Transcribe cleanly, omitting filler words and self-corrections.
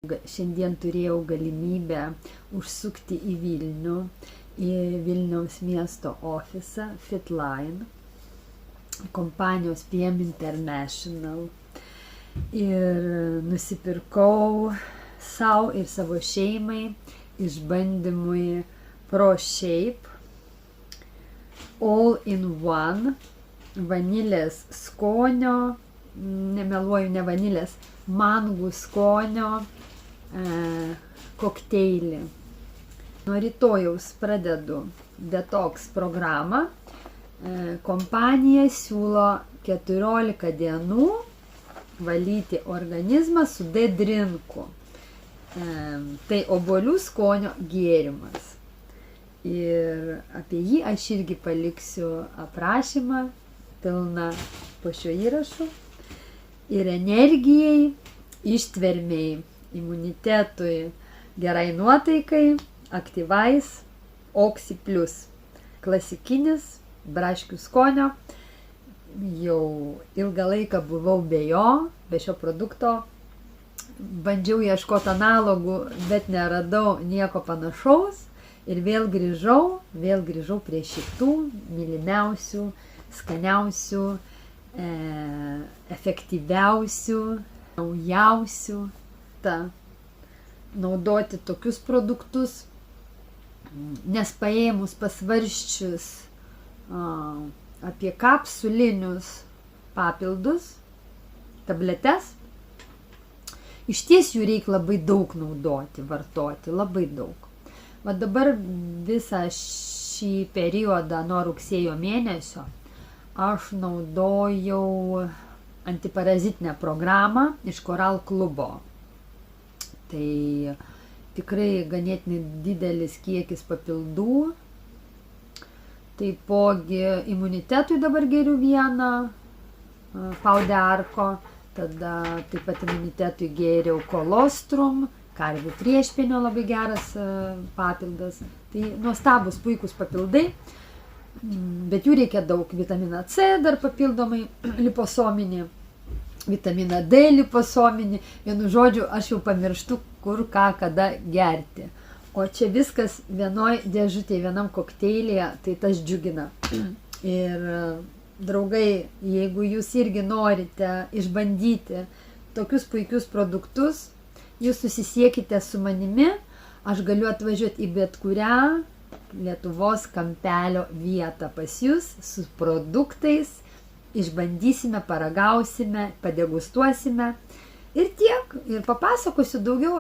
Šiandien turėjau galimybę užsukti į Vilnių, į Vilniaus miesto ofisą Fitline, kompanijos PM International, ir nusipirkau savo ir savo šeimai išbandymui ProShape All-in-One vanilės skonio, nemeluoju, ne vanilės, mangų skonio kokteilį. Nuo rytojaus pradedu detoks programą. Kompanija siūlo 14 dienų valyti organizmą su D-drinku. Tai obuolių skonio gėrimas. Ir apie jį aš irgi paliksiu aprašymą pilną po šio įrašu. Ir energijai, ištvermei, imunitetui, gerai nuotaikai, aktyvais, Oxy Plus. Klasikinis, braškių skonio. Jau ilgą laiką buvau be jo, be šio produkto. Bandžiau ieškoti analogų, bet neradau nieko panašaus. Ir vėl grįžau prie šitų mylimiausių, skaniausių, efektyviausių, naujausių. Naudoti tokius produktus, nes paėmus pasvarsčius apie kapsulinius papildus, tabletes, iš ties jų reikia labai daug naudoti, vartoti, labai daug. Va dabar visą šį periodą nuo rugsėjo mėnesio aš naudojau antiparazitinę programą iš Coral klubo. Tai tikrai ganėtinai didelis kiekis papildų. Taipogi imunitetui dabar geriu vieną Pau de Arco, tada taip pat imunitetui geriau kolostrum, karvių priešpienio labai geras papildas. Tai nuostabus, puikus papildai, bet jų reikia daug. Vitaminą C dar papildomai liposominį, vitaminą D liposominį. Vienu žodžiu, aš jau pamirštu, kur, ką, kada gerti. O čia viskas vienoj dėžutėje, vienam kokteilyje, tai tas džiugina. Ir draugai, jeigu jūs irgi norite išbandyti tokius puikius produktus, jūs susisiekite su manimi, aš galiu atvažiuoti į bet kurią Lietuvos kampelio vietą pas jūs su produktais, išbandysime, paragausime, padegustuosime ir tiek, ir papasakosiu daugiau.